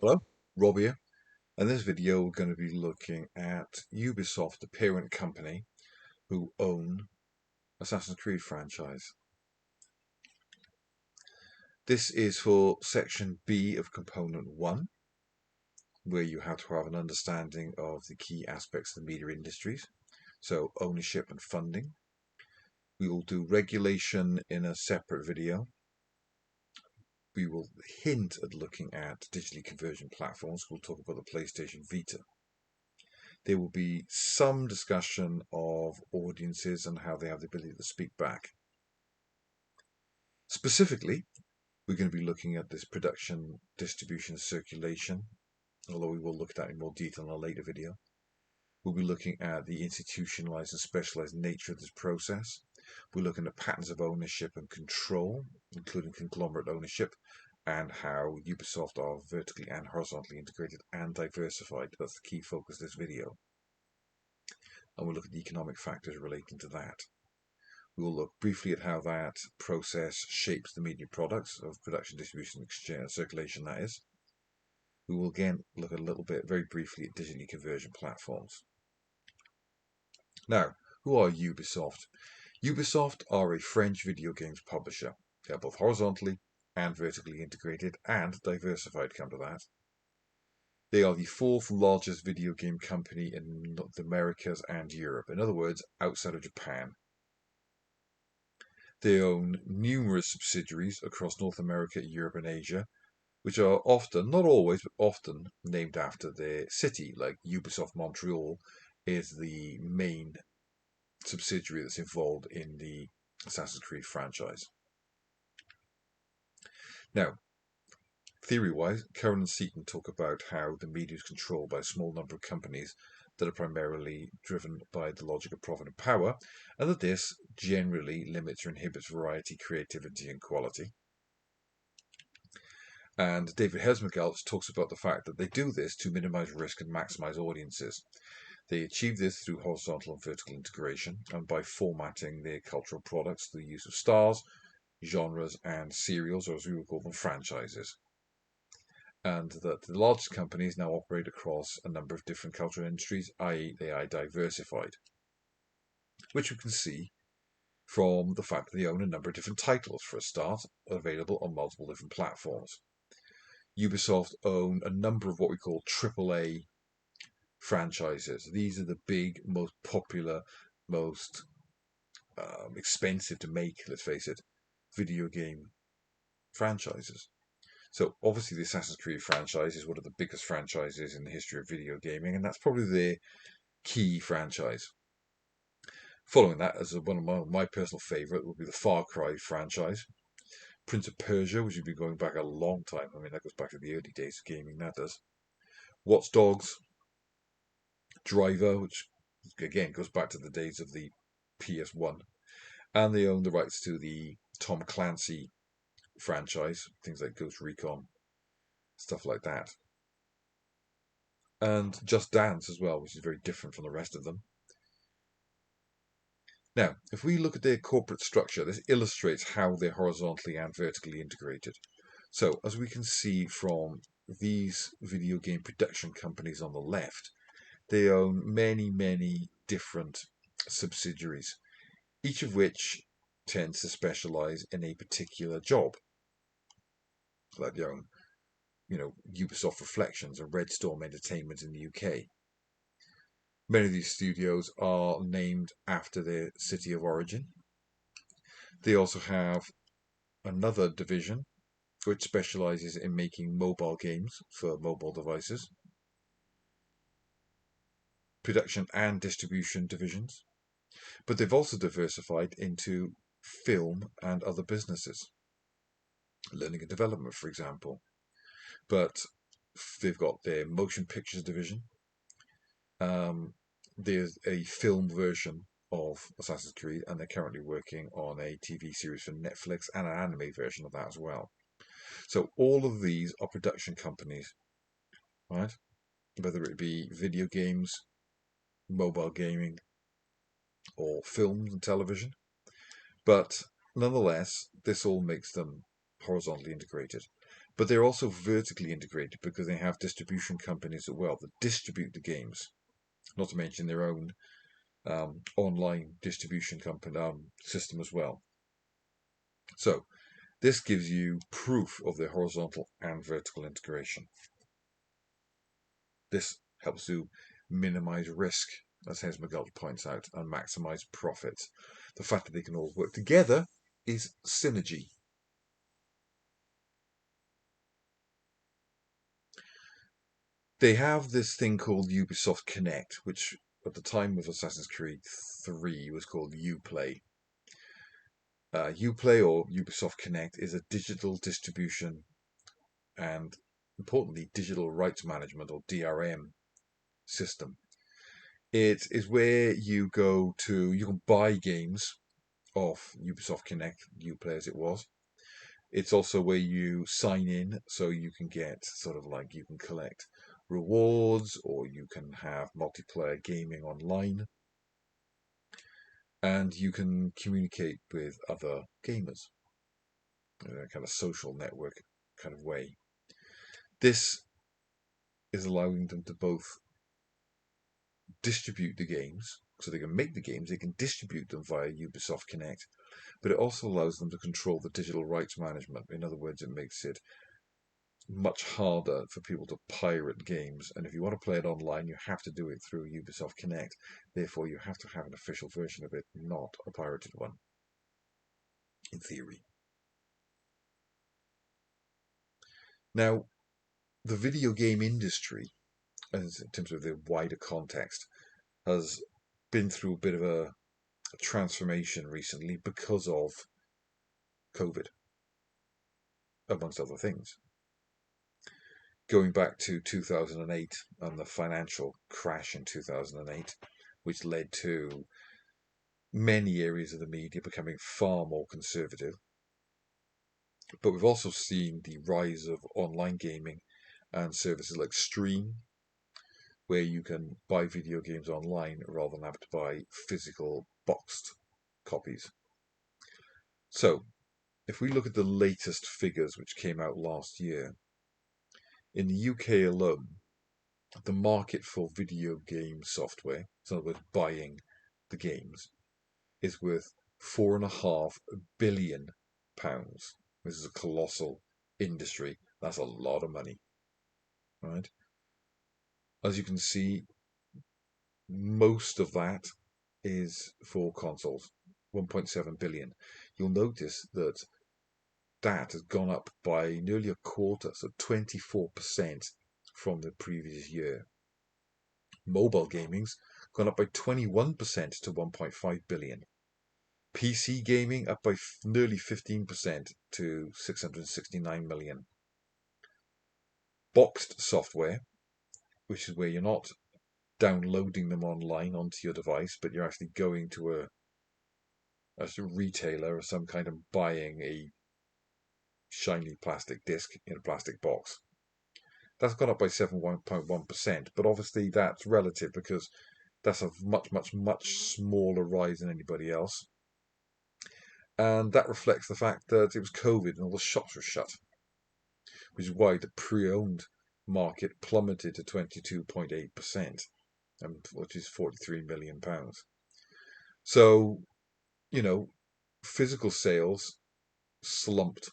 Hello, Rob here. In this video, we're going to be looking at Ubisoft, the parent company who own Assassin's Creed franchise. This is for section B of component 1, where you have to have an understanding of the key aspects of the media industries, so ownership and funding. We will do regulation in a separate video. We will hint at looking at digitally convergent platforms. We'll talk about the PlayStation Vita. There will be some discussion of audiences and how they have the ability to speak back. Specifically, we're going to be looking at this production, distribution, circulation, although we will look at that in more detail in a later video. We'll be looking at the institutionalized and specialized nature of this process. We're looking at patterns of ownership and control, including conglomerate ownership, and how Ubisoft are vertically and horizontally integrated and diversified. That's the key focus of this video. And we'll look at the economic factors relating to that. We will look briefly at how that process shapes the media products of production, distribution, exchange, circulation, that is. We will again look a little bit, very briefly, at digitally convergent platforms. Now, who are Ubisoft? Ubisoft are a French video games publisher. They are both horizontally and vertically integrated and diversified, come to that. They are the fourth largest video game company in the Americas and Europe. In other words, outside of Japan. They own numerous subsidiaries across North America, Europe, and Asia, which are often, not always, but often named after their city, like Ubisoft Montreal is the main subsidiary that's involved in the Assassin's Creed franchise. Now, theory-wise, Curran and Seaton talk about how the media is controlled by a small number of companies that are primarily driven by the logic of profit and power, and that this generally limits or inhibits variety, creativity, and quality. And David Hesmegalt talks about the fact that they do this to minimize risk and maximize audiences. They achieve this through horizontal and vertical integration and by formatting their cultural products through the use of stars, genres, and serials, or as we would call them, franchises. And that the largest companies now operate across a number of different cultural industries, i.e., they are diversified, which we can see from the fact that they own a number of different titles, for a start, available on multiple different platforms. Ubisoft own a number of what we call AAA franchises. These are the big, most popular, most expensive to make, let's face it, video game franchises. So obviously the Assassin's Creed franchise is one of the biggest franchises in the history of video gaming, and that's probably their key franchise. Following that, as one of my personal favourite, would be the Far Cry franchise. Prince of Persia, which would be going back a long time. I mean, that goes back to the early days of gaming, that does. Watch Dogs, Driver, which again goes back to the days of the PS1. And they own the rights to the Tom Clancy franchise, things like Ghost Recon, stuff like that. And Just Dance as well, which is very different from the rest of them. Now, if we look at their corporate structure, this illustrates how they're horizontally and vertically integrated. So, as we can see from these video game production companies on the left, they own many, many different subsidiaries, each of which tends to specialize in a particular job. Like they own, Ubisoft Reflections or Red Storm Entertainment in the UK. Many of these studios are named after their city of origin. They also have another division which specializes in making mobile games for mobile devices, production and distribution divisions, but they've also diversified into film and other businesses, learning and development, for example. But they've got their motion pictures division. There's a film version of Assassin's Creed, and they're currently working on a TV series for Netflix and an anime version of that as well. So all of these are production companies, right? Whether it be video games, mobile gaming, or films and television. But nonetheless, this all makes them horizontally integrated. But they're also vertically integrated because they have distribution companies as well that distribute the games, not to mention their own online distribution company system as well. So this gives you proof of their horizontal and vertical integration. This helps to minimize risk, as Hes McGult points out, and maximize profits. The fact that they can all work together is synergy. They have this thing called Ubisoft Connect, which at the time of Assassin's Creed 3 was called Uplay. Uplay or Ubisoft Connect is a digital distribution and, importantly, digital rights management or DRM system. It is where you can buy games off Ubisoft Connect, Uplay as it was. It's also where you sign in so you can get you can collect rewards or you can have multiplayer gaming online and you can communicate with other gamers in a kind of social network kind of way. This is allowing them to both distribute the games, so they can make the games, they can distribute them via Ubisoft Connect, but it also allows them to control the digital rights management. In other words, it makes it much harder for people to pirate games. And if you want to play it online, you have to do it through Ubisoft Connect. Therefore, you have to have an official version of it, not a pirated one, in theory. Now, the video game industry, in terms of the wider context, has been through a bit of a transformation recently because of COVID, amongst other things. Going back to 2008 and the financial crash in 2008, which led to many areas of the media becoming far more conservative. But we've also seen the rise of online gaming and services like Stream, where you can buy video games online rather than have to buy physical boxed copies. So, if we look at the latest figures which came out last year, in the UK alone, the market for video game software, in other words, buying the games, is worth £4.5 billion. This is a colossal industry. That's a lot of money, right? As you can see, most of that is for consoles, 1.7 billion. You'll notice that that has gone up by nearly a quarter, so 24% from the previous year. Mobile gaming's gone up by 21% to 1.5 billion. PC gaming up by nearly 15% to 669 million. Boxed software, which is where you're not downloading them online onto your device, but you're actually going to a retailer or some kind of buying a shiny plastic disc in a plastic box. That's gone up by 7.1%, but obviously that's relative because that's a much smaller rise than anybody else. And that reflects the fact that it was COVID and all the shops were shut, which is why the pre-owned market plummeted to 22.8%, which is £43 million. So, physical sales slumped.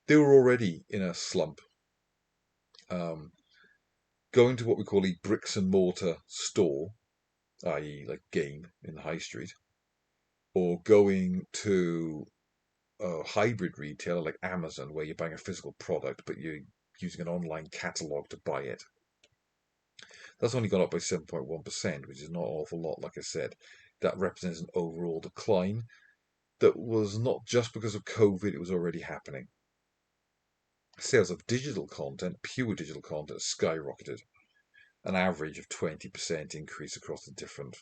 They were already in a slump. Going to what we call a bricks and mortar store, i.e. like Game in the high street, or going to a hybrid retailer like Amazon, where you're buying a physical product, but you're using an online catalogue to buy it. That's only gone up by 7.1%, which is not an awful lot, like I said. That represents an overall decline that was not just because of COVID, it was already happening. Sales of digital content, pure digital content, skyrocketed. An average of 20% increase across the different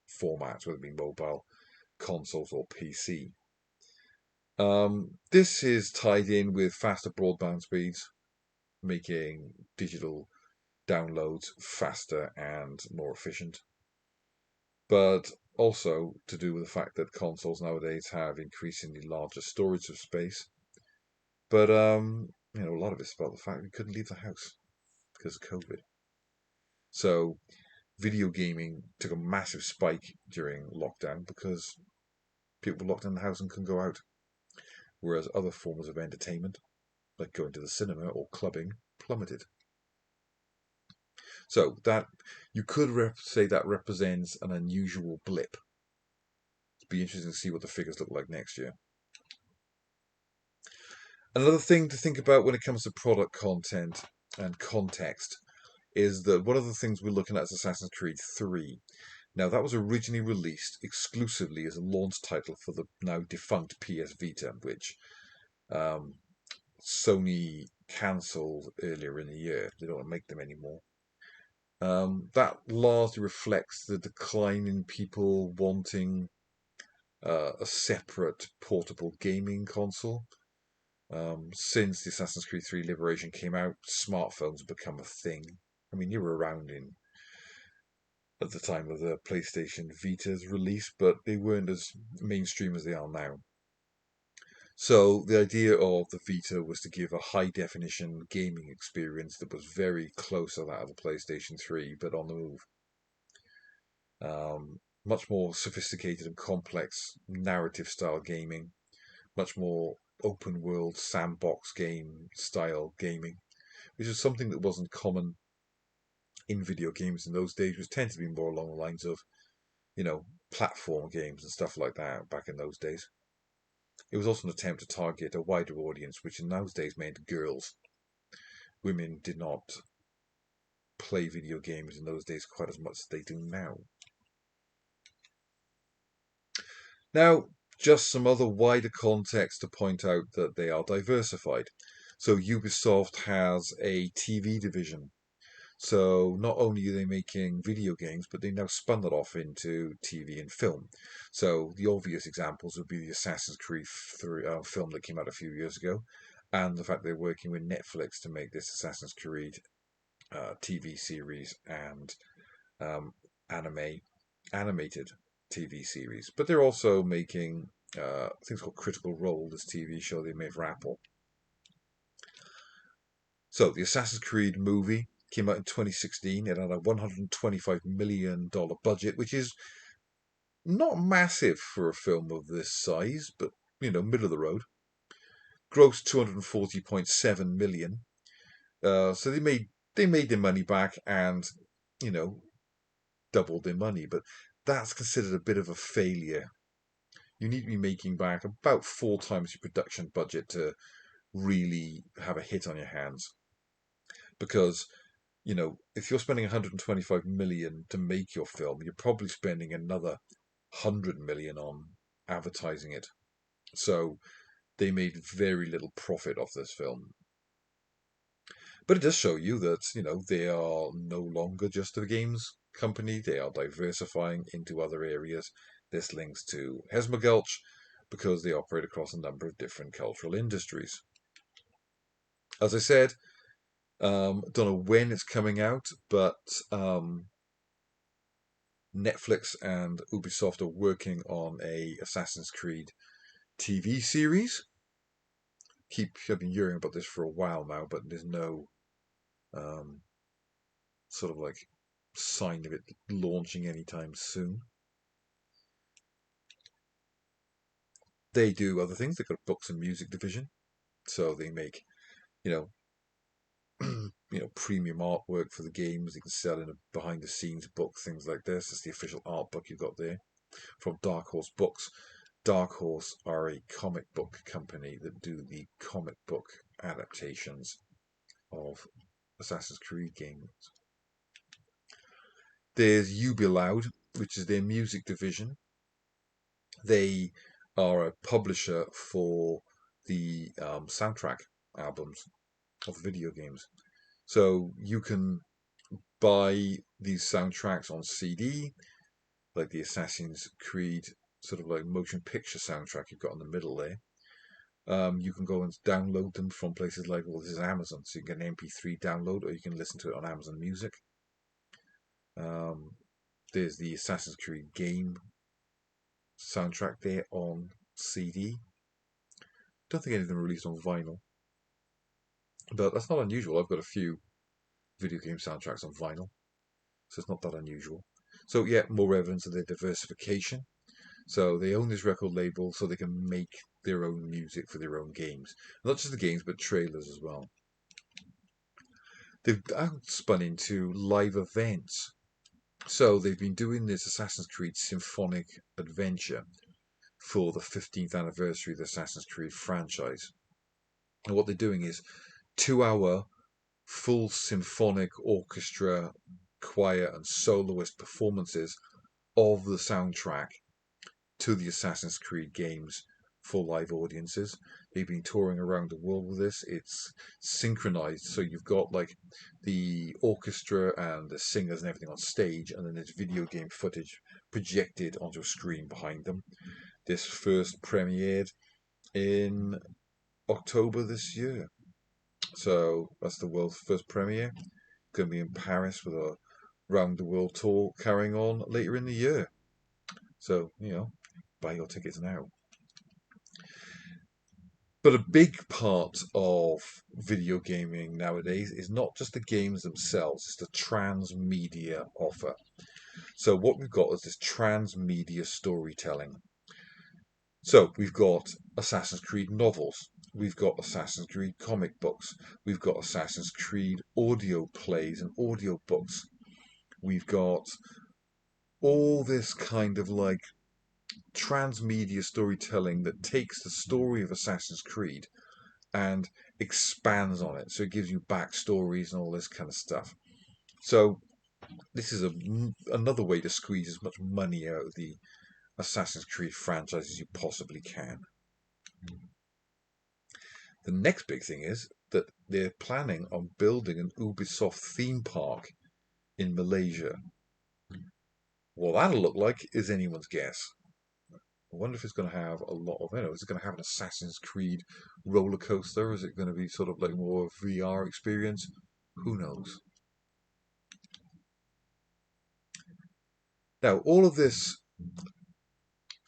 formats, whether it be mobile, consoles, or PC. This is tied in with faster broadband speeds, making digital downloads faster and more efficient. But also to do with the fact that consoles nowadays have increasingly larger storage of space. But a lot of it's about the fact we couldn't leave the house because of COVID. So video gaming took a massive spike during lockdown because people were locked in the house and couldn't go out, whereas other forms of entertainment, like going to the cinema or clubbing, plummeted. So that you could say that represents an unusual blip. It'd be interesting to see what the figures look like next year. Another thing to think about when it comes to product content and context is that one of the things we're looking at is Assassin's Creed 3. Now, that was originally released exclusively as a launch title for the now defunct PS Vita, which um, Sony cancelled earlier in the year. They don't make them anymore. That largely reflects the decline in people wanting a separate portable gaming console. Since the Assassin's Creed 3 Liberation came out, smartphones have become a thing. I mean, you were around in at the time of the PlayStation Vita's release, but they weren't as mainstream as they are now. So the idea of the Vita was to give a high definition gaming experience that was very close to that of the PlayStation 3, but on the move. Much more sophisticated and complex narrative style gaming, much more open world sandbox game style gaming, which is something that wasn't common in video games in those days, which tended to be more along the lines of, platform games and stuff like that back in those days. It was also an attempt to target a wider audience, which in those days meant girls. Women did not play video games in those days quite as much as they do now. Now, just some other wider context to point out that they are diversified. So Ubisoft has a TV division. So not only are they making video games, but they now spun that off into TV and film. So the obvious examples would be the Assassin's Creed film that came out a few years ago, and the fact they're working with Netflix to make this Assassin's Creed TV series and um, animated TV series. But they're also making things called Critical Role, this TV show they made for Apple. So the Assassin's Creed movie came out in 2016. It had a $125 million budget, which is not massive for a film of this size, but middle of the road. Grossed 240.7 million. So they made their money back and you know doubled their money, but that's considered a bit of a failure. You need to be making back about 4 times your production budget to really have a hit on your hands. Because if you're spending 125 million to make your film, you're probably spending another 100 million on advertising it. So they made very little profit off this film. But it does show you that, they are no longer just a games company. They are diversifying into other areas. This links to Hesmagulch because they operate across a number of different cultural industries. As I said, don't know when it's coming out, but Netflix and Ubisoft are working on a Assassin's Creed TV series. I've been hearing about this for a while now, but there's no um, sort of like sign of it launching anytime soon. They do other things. They've got a books and music division, so they make you know premium artwork for the games. You can sell in a behind the scenes book, things like this. It's the official art book you've got there from Dark Horse Books. Dark Horse are a comic book company that do the comic book adaptations of Assassin's Creed games. There's Ubiloud, which is their music division. They are a publisher for the soundtrack albums of video games. So you can buy these soundtracks on CD, like the Assassin's Creed sort of like motion picture soundtrack you've got in the middle there. You can go and download them from places like, this is Amazon, so you can get an MP3 download, or you can listen to it on Amazon Music. There's the Assassin's Creed game soundtrack there on CD. Don't think any of them are released on vinyl. But that's not unusual. I've got a few video game soundtracks on vinyl, so it's not that unusual. So yeah, more evidence of their diversification. So they own this record label so they can make their own music for their own games. Not just the games, but trailers as well. They've spun into live events. So they've been doing this Assassin's Creed Symphonic Adventure for the 15th anniversary of the Assassin's Creed franchise. And what they're doing is 2 hour full symphonic orchestra, choir, and soloist performances of the soundtrack to the Assassin's Creed games for live audiences. They've been touring around the world with this. It's synchronized, so you've got like the orchestra and the singers and everything on stage, and then there's video game footage projected onto a screen behind them. This first premiered in October this year. So that's the world's first premiere. Going to be in Paris with a round the world tour carrying on later in the year. So, buy your tickets now. But a big part of video gaming nowadays is not just the games themselves, it's the transmedia offer. So, what we've got is this transmedia storytelling. So, we've got Assassin's Creed novels, we've got Assassin's Creed comic books, we've got Assassin's Creed audio plays and audio books, we've got all this kind of like transmedia storytelling that takes the story of Assassin's Creed and expands on it. So it gives you backstories and all this kind of stuff. So this is another way to squeeze as much money out of the Assassin's Creed franchise as you possibly can. The next big thing is that they're planning on building an Ubisoft theme park in Malaysia. What that'll look like is anyone's guess. I wonder if it's going to have a lot of, is it going to have an Assassin's Creed roller coaster? Is it going to be sort of like more VR experience? Who knows? Now, all of this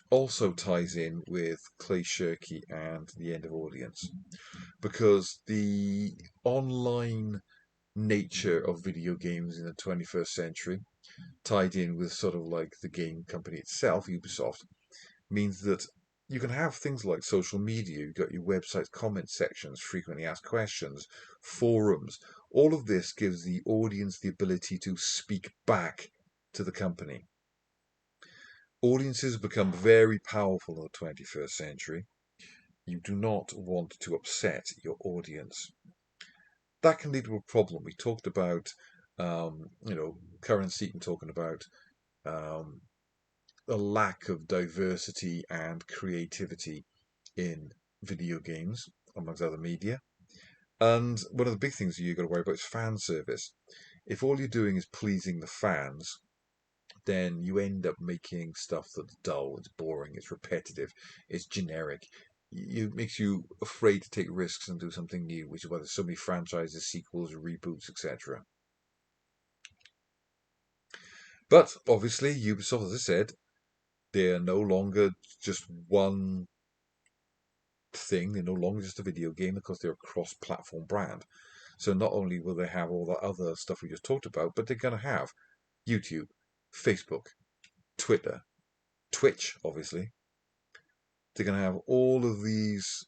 also ties in with Clay Shirky and the end of audience because the online nature of video games in the 21st century, tied in with sort of like the game company itself, Ubisoft, means that you can have things like social media, you've got your website's comment sections, frequently asked questions, forums. All of this gives the audience the ability to speak back to the company. Audiences become very powerful in the 21st century. You do not want to upset your audience. That can lead to a problem. We talked about, Karen Seaton talking about a lack of diversity and creativity in video games, amongst other media. And one of the big things you've got to worry about is fan service. If all you're doing is pleasing the fans, then you end up making stuff that's dull, it's boring, it's repetitive, it's generic. It makes you afraid to take risks and do something new, which is why there's so many franchises, sequels, reboots, etc. But obviously, Ubisoft, as I said, they're no longer just one thing. They're no longer just a video game because they're a cross-platform brand. So not only will they have all the other stuff we just talked about, but they're going to have YouTube, Facebook, Twitter, Twitch, obviously. They're going to have all of these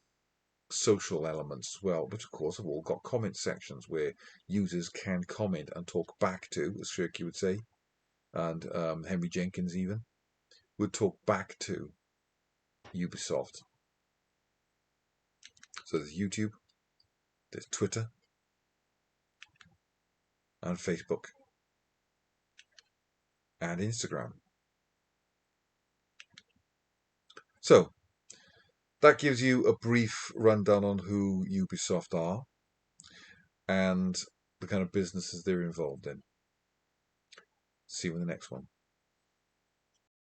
social elements as well, which of course have all got comment sections where users can comment and talk back to, as Shirky would say, and Henry Jenkins even would talk back to Ubisoft. So there's YouTube, there's Twitter, and Facebook, and Instagram. So that gives you a brief rundown on who Ubisoft are and the kind of businesses they're involved in. See you in the next one.